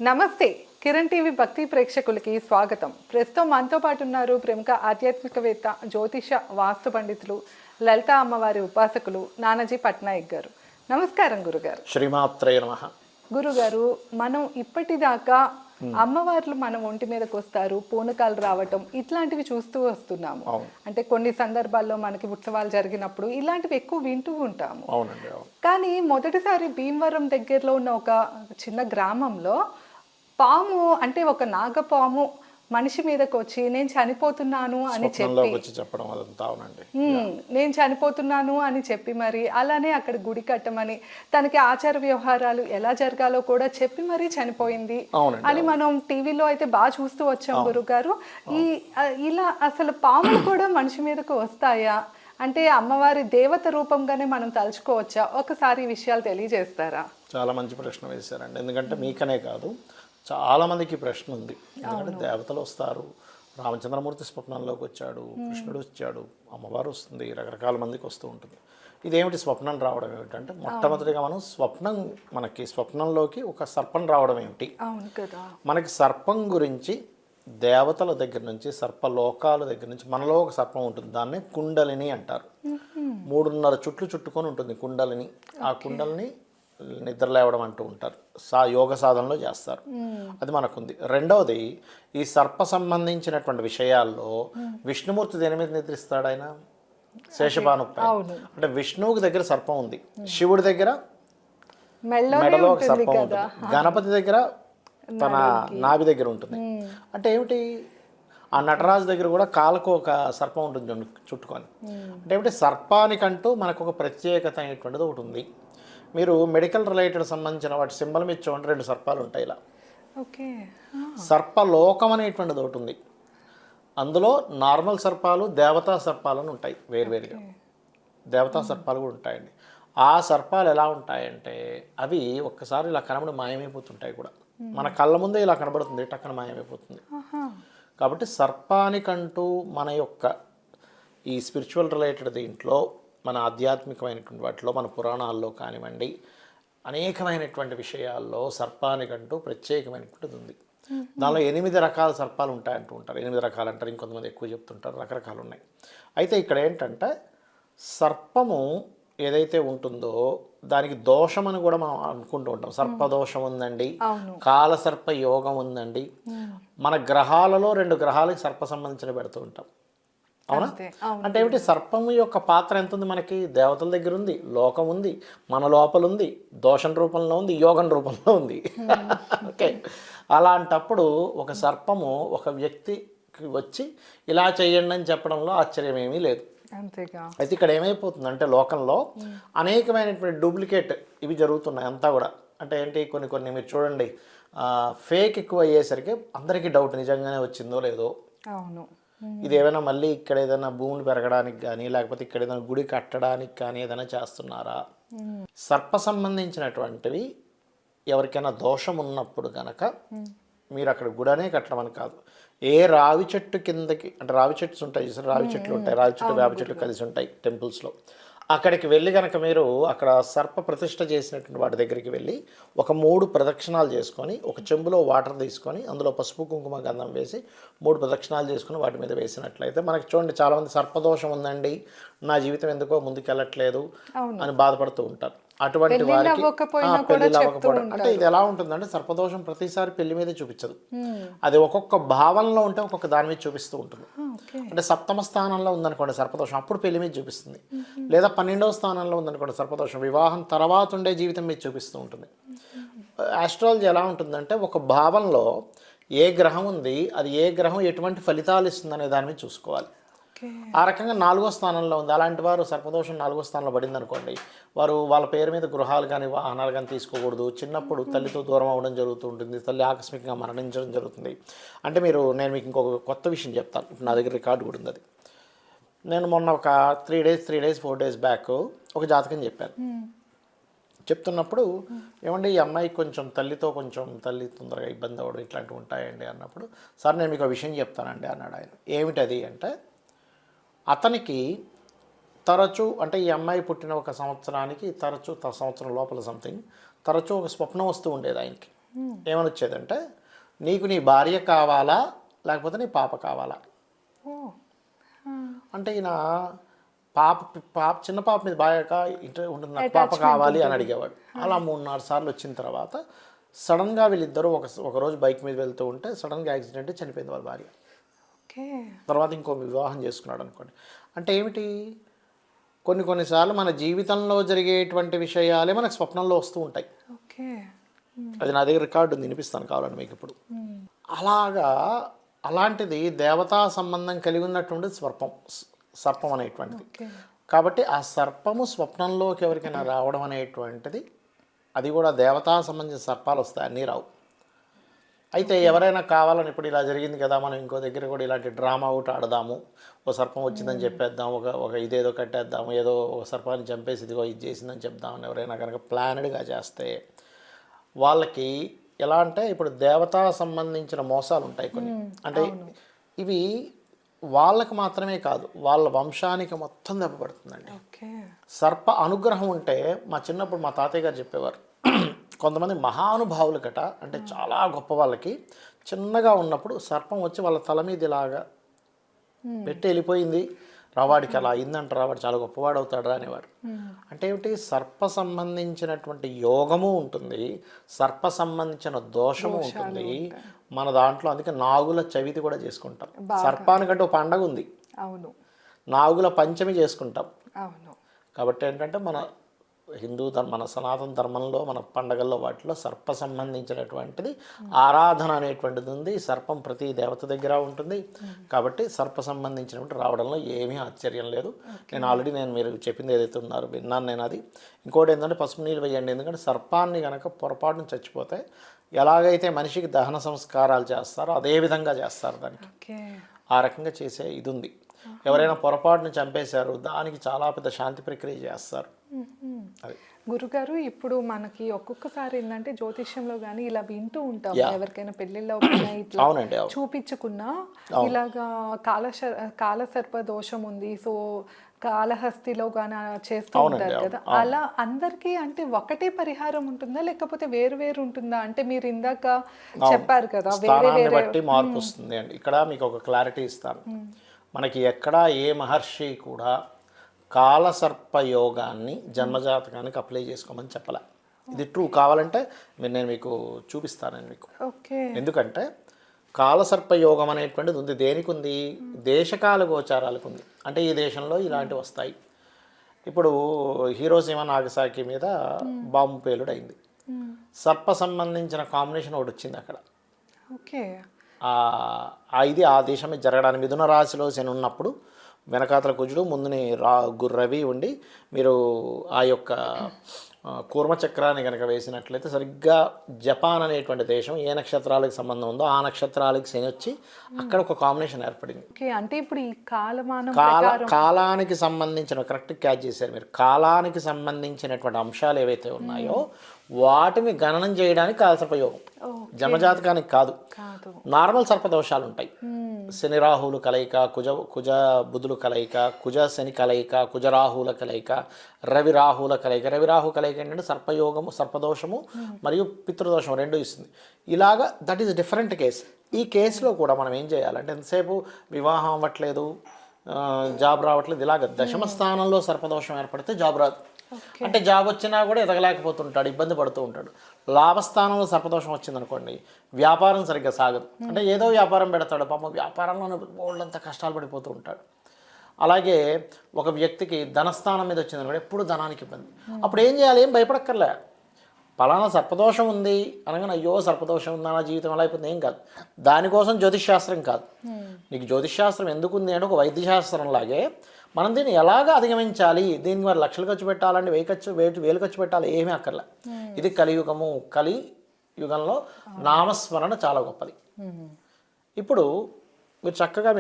నమస్తే. కిరణ్ టీవీ భక్తి ప్రేక్షకులకి స్వాగతం. ప్రస్తుతం మనతో పాటు ఉన్నారు ప్రముఖ ఆధ్యాత్మికవేత్త, జ్యోతిష, వాస్తు పండితులు, లలిత అమ్మవారి ఉపాసకులు నానాజీ పట్నాయక్ గారు. నమస్కారం గురుగారు. శ్రీమాత్రే నమః. గురుగారు, మనం ఇప్పటిదాకా అమ్మవార్లు మన ఒంటి మీదకి వస్తారు, పూనకాలు రావటం ఇట్లాంటివి చూస్తూ వస్తున్నాము. అంటే కొన్ని సందర్భాల్లో మనకి ఉత్సవాలు జరిగినప్పుడు ఇలాంటివి ఎక్కువ వింటూ ఉంటాము. కానీ మొదటిసారి భీమవరం దగ్గరలో ఉన్న ఒక చిన్న గ్రామంలో పాము, అంటే ఒక నాగపాము మనిషి మీదకి వచ్చి నేను చనిపోతున్నాను అని నేను చనిపోతున్నాను అని చెప్పి మరి అలానే అక్కడ గుడి కట్టమని, తనకి ఆచార వ్యవహారాలు ఎలా జరగాలో కూడా చెప్పి మరీ చనిపోయింది అని మనం టీవీలో అయితే బాగా చూస్తూ వచ్చాం గురుగారు. ఇలా అసలు పాములు కూడా మనిషి మీదకు వస్తాయా? అంటే అమ్మవారి దేవత రూపంగానే మనం తలుచుకోవచ్చా? ఒకసారి ఈ విషయాలు తెలియజేస్తారా? చాలా మంచి ప్రశ్న వేశారండి. ఎందుకంటే మీకనే కాదు, చాలామందికి ప్రశ్న ఉంది. ఎందుకంటే దేవతలు వస్తారు, రామచంద్రమూర్తి స్వప్నంలోకి వచ్చాడు, కృష్ణుడు వచ్చాడు, అమ్మవారు వస్తుంది, రకరకాల మందికి వస్తూ ఉంటుంది. ఇదేమిటి స్వప్నం రావడం ఏమిటంటే, మొట్టమొదటిగా మనం మనకి స్వప్నంలోకి ఒక సర్పం రావడం ఏమిటి? మనకి సర్పం గురించి దేవతల దగ్గర నుంచి, సర్పలోకాల దగ్గర నుంచి మనలో ఒక సర్పం ఉంటుంది, దాన్నే కుండలిని అంటారు. 3.5 చుట్లు చుట్టుకొని ఉంటుంది కుండలిని. ఆ కుండలిని నిద్ర లేవడం అంటూ ఉంటారు, యోగ సాధనలో చేస్తారు. అది మనకుంది. రెండవది, ఈ సర్ప సంబంధించినటువంటి విషయాల్లో విష్ణుమూర్తి దేని మీద నిద్రిస్తాడు? ఆయన శేషపానుపై. అంటే విష్ణువుకి దగ్గర సర్పం ఉంది, శివుడి దగ్గర మెడలో ఒక సర్పం ఉంటుంది, గణపతి దగ్గర తన నాభి దగ్గర ఉంటుంది. అంటే ఏమిటి? ఆ నటరాజు దగ్గర కూడా కాలకు ఒక సర్పం ఉంటుంది చుట్టుకొని. అంటే ఏమిటి? సర్పానికంటూ మనకు ఒక ప్రత్యేకత అనేటువంటిది ఒకటి ఉంది. మీరు మెడికల్ రిలేటెడ్ సంబంధించిన వాటి సింబల్ మీద చూడండి, 2 సర్పాలు ఉంటాయి ఇలా. సర్పలోకం అనేటువంటిది ఒకటి ఉంది. అందులో నార్మల్ సర్పాలు, దేవతా సర్పాలు అని ఉంటాయి వేరువేరుగా. దేవతా సర్పాలు కూడా ఉంటాయండి. ఆ సర్పాలు ఎలా ఉంటాయంటే, అవి ఒక్కసారి ఇలా కనబడి మాయమైపోతుంటాయి కూడా. మన కళ్ళ ముందే ఇలా కనబడుతుంది, టక్కన మాయమైపోతుంది. కాబట్టి సర్పానికంటూ మన యొక్క ఈ స్పిరిచువల్ రిలేటెడ్ దీంట్లో, మన ఆధ్యాత్మికమైనటువంటి వాటిలో, మన పురాణాల్లో కానివ్వండి, అనేకమైనటువంటి విషయాల్లో సర్పానికంటూ ప్రత్యేకమైనటువంటిది ఉంది. దానిలో 8 రకాల సర్పాలు ఉంటాయంటూ ఉంటారు. 8 రకాలు అంటారు, ఇంకొంతమంది ఎక్కువ చెప్తుంటారు, రకరకాలు ఉన్నాయి. అయితే ఇక్కడ ఏంటంటే, సర్పము ఏదైతే ఉంటుందో దానికి దోషం అని కూడా మనం అనుకుంటూ ఉంటాం. సర్పదోషం ఉందండి, కాలసర్ప యోగం ఉందండి. మన గ్రహాలలో 2 గ్రహాలకి సర్ప సంబంధించిన పెడుతూ ఉంటాం. అవునా? అంటే ఏమిటి? సర్పము యొక్క పాత్ర ఎంత ఉంది మనకి? దేవతల దగ్గర ఉంది, లోకం ఉంది, మన లోపల ఉంది, దోషం రూపంలో ఉంది, యోగం రూపంలో ఉంది. ఓకే, అలాంటప్పుడు ఒక సర్పము ఒక వ్యక్తికి వచ్చి ఇలా చేయండి అని చెప్పడంలో ఆశ్చర్యమేమీ లేదు. అయితే ఇక్కడ ఏమైపోతుందంటే, లోకంలో అనేకమైనటువంటి డూప్లికేట్ ఇవి జరుగుతున్నాయి అంతా కూడా. అంటే ఏంటి? కొన్ని మీరు చూడండి, ఫేక్ ఎక్కువ అయ్యేసరికి అందరికీ డౌట్, నిజంగానే వచ్చిందో లేదో. అవును, ఇది ఏమైనా మళ్ళీ ఇక్కడ ఏదైనా భూములు పెరగడానికి కానీ, లేకపోతే ఇక్కడ ఏదైనా గుడి కట్టడానికి కానీ ఏదైనా చేస్తున్నారా? సర్ప సంబంధించినటువంటివి ఎవరికైనా దోషం ఉన్నప్పుడు కనుక మీరు అక్కడ గుడనే కట్టడం అని కాదు, ఏ రావి చెట్టు కిందకి, అంటే రావి చెట్టు ఉంటాయి చూసారు, రావి చెట్లు ఉంటాయి, రావి చెట్టు వేప చెట్లు కలిసి ఉంటాయి టెంపుల్స్లో. అక్కడికి వెళ్ళి కనుక మీరు అక్కడ సర్ప ప్రతిష్ఠ చేసినటువంటి వాటి దగ్గరికి వెళ్ళి ఒక 3 ప్రదక్షిణాలు చేసుకొని, ఒక చెంబులో వాటర్ తీసుకొని అందులో పసుపు కుంకుమ గంధం వేసి 3 ప్రదక్షిణాలు చేసుకుని వాటి మీద వేసినట్లయితే, మనకి చూడండి చాలామంది సర్పదోషం ఉందండి, నా జీవితం ఎందుకో ముందుకెళ్ళట్లేదు అని బాధపడుతూ ఉంటారు. అటువంటి వారికి పెళ్లి అవ్వకపోవడం అంటే ఇది ఎలా ఉంటుందంటే, సర్పదోషం ప్రతిసారి పెళ్లి మీదే చూపించదు. అది ఒక్కొక్క భావనలో ఉంటే ఒక్కొక్క దాని మీద చూపిస్తూ ఉంటుంది. అంటే 7వ స్థానంలో ఉందనుకోండి సర్పదోషం, అప్పుడు పెళ్లి మీద చూపిస్తుంది. లేదా 12వ స్థానంలో ఉందనుకోండి సర్పదోషం, వివాహం తర్వాత ఉండే జీవితం మీద చూపిస్తూ ఉంటుంది. ఆస్ట్రాలజీ ఎలా ఉంటుందంటే, ఒక భావంలో ఏ గ్రహం ఉంది, అది ఏ గ్రహం ఎటువంటి ఫలితాలు ఇస్తుంది అనే దాని మీద చూసుకోవాలి. ఆ రకంగా 4వ స్థానంలో ఉంది, అలాంటి వారు సర్పదోషం 4వ స్థానంలో పడింది అనుకోండి, వారు వాళ్ళ పేరు మీద గృహాలు కానీ వాహనాలు కానీ తీసుకోకూడదు. చిన్నప్పుడు తల్లితో దూరం అవ్వడం జరుగుతూ ఉంటుంది, తల్లి ఆకస్మికంగా మరణించడం జరుగుతుంది. అంటే నేను మీకు ఇంకొక కొత్త విషయం చెప్తాను, ఇప్పుడు నా దగ్గర రికార్డు కూడా ఉంది. అది నేను మొన్న ఒక 3 డేస్ 4 డేస్ బ్యాక్ ఒక జాతకం చెప్పాను. చెప్తున్నప్పుడు, ఏమంటే ఈ అమ్మాయికి తల్లి తొందరగా ఇబ్బంది అవ్వడం ఇట్లాంటివి ఉంటాయండి అన్నప్పుడు, సార్ నేను మీకు ఒక విషయం చెప్తానండి అన్నాడు ఆయన. ఏమిటది అంటే, అతనికి తరచూ, అంటే ఈ అమ్మాయి పుట్టిన 1 సంవత్సరానికి తరచూ, సంవత్సరం లోపల సంథింగ్ తరచూ ఒక స్వప్నం వస్తూ ఉండేది ఆయనకి. ఏమని వచ్చేదంటే నీకు నీ భార్య కావాలా లేకపోతే నీ పాప కావాలా. ఓ అంటే ఈయన పాప చిన్న పాప మీద బాగా ఇంట్రెస్ట్ ఉంటుంది, నాకు పాప కావాలి అని అడిగేవాడు. అలా 3-4 సార్లు వచ్చిన తర్వాత సడన్గా వీళ్ళిద్దరూ ఒక రోజు బైక్ మీద వెళ్తూ ఉంటే సడన్గా యాక్సిడెంట్ చనిపోయింది వాళ్ళ భార్య. ఓకే. తర్వాత ఇంకో వివాహం చేసుకున్నాడు అనుకోండి. అంటే ఏమిటి, కొన్నిసార్లు మన జీవితంలో జరిగేటువంటి విషయాలే మనకు స్వప్నంలో వస్తూ ఉంటాయి. ఓకే. అది నా దగ్గర రికార్డు ఉంది, వినిపిస్తాను కావాలండి మీకు ఇప్పుడు. అలాంటిది దేవతా సంబంధం కలిగి ఉన్నటువంటి సర్పం అనేటువంటిది. కాబట్టి ఆ సర్పము స్వప్నంలోకి ఎవరికైనా రావడం అనేటువంటిది, అది కూడా దేవతా సంబంధించిన సర్పాలు వస్తాయి, అన్నీ రావు. అయితే ఎవరైనా కావాలని ఇప్పుడు ఇలా జరిగింది కదా, మనం ఇంకో దగ్గర కూడా ఇలాంటి డ్రామా ఒకటి ఆడదాము, ఓ సర్పం వచ్చిందని చెప్పేద్దాం, ఒక ఇదేదో కట్టేద్దాము, ఏదో ఒక సర్పాన్ని చంపేసి ఇదిగో ఇది చేసిందని చెప్దామని ఎవరైనా కనుక ప్లానెడ్గా చేస్తే వాళ్ళకి ఎలా అంటే, ఇప్పుడు దేవతా సంబంధించిన మోసాలు ఉంటాయి కొన్ని. అంటే ఇవి వాళ్ళకి మాత్రమే కాదు, వాళ్ళ వంశానికి మొత్తం దెబ్బపడుతుందండి. సర్ప అనుగ్రహం ఉంటే, మా చిన్నప్పుడు మా తాతయ్య గారు చెప్పేవారు, కొంతమంది మహానుభావులు గట, అంటే చాలా గొప్ప వాళ్ళకి చిన్నగా ఉన్నప్పుడు సర్పం వచ్చి వాళ్ళ తల మీద ఇలాగా పెట్టి వెళ్ళిపోయింది, రావాడికి అలా అయిందంట, రావాడు చాలా గొప్పవాడు అవుతాడు అనేవారు. అంటే ఏమిటి, సర్ప సంబంధించినటువంటి యోగము ఉంటుంది, సర్ప సంబంధించిన దోషము ఉంటుంది మన దాంట్లో. అందుకే నాగుల చవితి కూడా చేసుకుంటాం. సర్పానికంటే ఒక పండగ ఉంది, అవును, నాగుల పంచమి చేసుకుంటాం. అవును. కాబట్టి ఏంటంటే మన మన సనాతన ధర్మంలో మన పండగల్లో వాటిలో సర్ప సంబంధించినటువంటిది ఆరాధన అనేటువంటిది ఉంది. సర్పం ప్రతి దేవత దగ్గర ఉంటుంది. కాబట్టి సర్ప సంబంధించినటువంటి రావడంలో ఏమీ ఆశ్చర్యం లేదు. నేను ఆల్రెడీ మీరు చెప్పింది ఏదైతే ఉన్నారో విన్నాను నేను. అది ఇంకోటి ఏంటంటే పసుపు నీళ్ళు వేయండి, ఎందుకంటే సర్పాన్ని కనుక పొరపాటున చచ్చిపోతే ఎలాగైతే మనిషికి దహన సంస్కారాలు చేస్తారో అదే విధంగా చేస్తారు దానికి. ఆ రకంగా చేసే ఇది ఉంది. ఎవరైనా పొరపాటును చంపేశారు, దానికి చాలా పెద్ద శాంతి ప్రక్రియ చేస్తారు. గురుగారు, ఇప్పుడు మనకి ఒక్కొక్కసారి ఏంటంటే జ్యోతిష్యంలో కానీ ఇలా వింటూ ఉంటాం, ఎవరికైనా పెళ్ళిళ్ళలో ఇట్లా చూపించుకున్నా ఇలాగా కాలసర్ప దోషం ఉంది, సో కాళహస్తిలో గాన చేస్తూ ఉంటారు కదా, అలా అందరికీ అంటే ఒకటే పరిహారం ఉంటుందా లేకపోతే వేరు వేరు ఉంటుందా? అంటే మీరు ఇందాక చెప్పారు కదా వేరే వేరే బట్టి మార్పు వస్తుంది అండి. ఇక్కడ మీకు ఒక క్లారిటీ ఇస్తాను. మనకి ఎక్కడ ఏ మహర్షి కూడా కాలసర్ప యోగాన్ని జన్మజాతకానికి అప్లై చేసుకోమని చెప్పలే. ఇది ట్రూ. కావాలంటే నేను మీకు చూపిస్తానండి మీకు. ఎందుకంటే కాలసర్ప యోగం అనేటువంటిది ఉంది. దేనికి ఉంది? దేశకాల గోచారాలకు ఉంది. అంటే ఈ దేశంలో ఇలాంటివి వస్తాయి. ఇప్పుడు హీరోసీమ నాగసాకి మీద బాంబు పేలుడు అయింది. సర్ప సంబంధించిన కాంబినేషన్ ఒకటి వచ్చింది అక్కడ. ఇది ఆ దేశం మీద జరగడానికి మిథున రాశిలో శని ఉన్నప్పుడు వెనకాతల కుజుడు ముందుని రవి ఉండి మీరు ఆ యొక్క కూర్మచక్రాన్ని కనుక వేసినట్లయితే సరిగ్గా జపాన్ అనేటువంటి దేశం ఏ నక్షత్రాలకు సంబంధం ఉందో ఆ నక్షత్రాలకు శని వచ్చి అక్కడ ఒక కాంబినేషన్ ఏర్పడింది. అంటే ఇప్పుడు ఈ కాలానికి సంబంధించిన కరెక్ట్ క్యాచ్ చేశారు మీరు. కాలానికి సంబంధించినటువంటి అంశాలు ఏవైతే ఉన్నాయో వాటిని గణనం చేయడానికి కాలసర్పయోగం. జన్మజాతకానికి కాదు. నార్మల్ సర్పదోషాలు ఉంటాయి. శని రాహువులు కలయిక, కుజ బుధులు కలయిక, కుజ శని కలయిక, కుజ రాహువుల కలయిక, రవి రాహువుల కలయిక. రవి రాహు కలయిక ఏంటంటే సర్పయోగము, సర్పదోషము మరియు పితృదోషం రెండు ఇస్తుంది. ఇలాగా దట్ ఈస్ డిఫరెంట్ కేస్. ఈ కేసులో కూడా మనం ఏం చేయాలంటే ఎంతసేపు వివాహం అవ్వట్లేదు, జాబ్ రావట్లేదు, ఇలాగ దశమ స్థానంలో సర్పదోషం ఏర్పడితే జాబ్ రాదు. అంటే జాబ్ వచ్చినా కూడా ఎదగలేకపోతుంటాడు, ఇబ్బంది పడుతూ ఉంటాడు. లాభస్థానంలో సర్పదోషం వచ్చిందనుకోండి, వ్యాపారం సరిగ్గా సాగదు. అంటే ఏదో వ్యాపారం పెడతాడు, పాపం వ్యాపారంలో వాళ్ళంతా కష్టాలు పడిపోతూ ఉంటాడు. అలాగే ఒక వ్యక్తికి ధనస్థానం మీద వచ్చిందనుకోండి, ఎప్పుడు ధనానికి ఇబ్బంది. అప్పుడు ఏం చేయాలి? ఏం భయపడక్కర్లే. పలానా సర్పదోషం ఉంది అనగానే అయ్యో సర్పదోషం ఉందా నా జీవితం ఎలా అయిపోతుంది, ఏం కాదు. దానికోసం జ్యోతిష్శాస్త్రం కాదు. నీకు జ్యోతిష్శాస్త్రం ఎందుకు ఉంది అంటే ఒక వైద్యశాస్త్రం లాగే మనం దీన్ని ఎలాగా అధిగమించాలి, దీనికి మరి లక్షలు ఖర్చు పెట్టాలంటే వేలు ఖర్చు పెట్టాలి, ఏమీ అక్కర్లే. ఇది కలియుగము. కలియుగంలో నామస్మరణ చాలా గొప్పది. ఇప్పుడు మీరు చక్కగా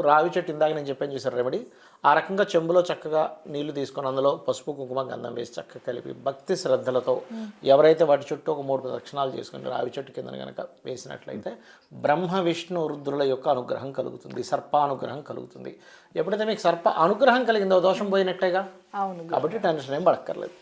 రావి చెట్టు ఇందాక నేను చెప్పాను చూసారు రెమెడీ, ఆ రకంగా చెంబులో చక్కగా నీళ్లు తీసుకొని అందులో పసుపు కుంకుమ గంధం వేసి చక్కగా కలిపి భక్తి శ్రద్ధలతో ఎవరైతే వాటి చుట్టూ ఒక 3 ప్రదక్షిణాలు చేసుకుని రావి చెట్టు కింద కనుక వేసినట్లయితే బ్రహ్మ విష్ణు రుద్రుల యొక్క అనుగ్రహం కలుగుతుంది, సర్పానుగ్రహం కలుగుతుంది. ఎప్పుడైతే మీకు సర్ప అనుగ్రహం కలిగిందో దోషం పోయినట్టేగా. కాబట్టి టెన్షన్ ఏం పడక్కర్లేదు.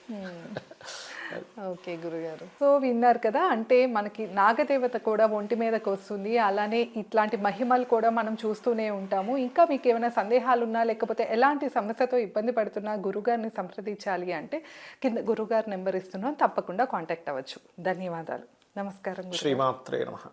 ఓకే గురుగారు. సో విన్నారు కదా, అంటే మనకి నాగదేవత కూడా ఒంటి మీదకి వస్తుంది, అలానే ఇట్లాంటి మహిమలు కూడా మనం చూస్తూనే ఉంటాము. ఇంకా మీకు ఏమైనా సందేహాలు ఉన్నా, లేకపోతే ఎలాంటి సమస్యతో ఇబ్బంది పడుతున్నా గురుగారిని సంప్రదించాలి అంటే కింద గురుగారు నెంబర్ ఇస్తున్నాం, తప్పకుండా కాంటాక్ట్ అవ్వచ్చు. ధన్యవాదాలు. నమస్కారం. శ్రీమాత్రే నమః.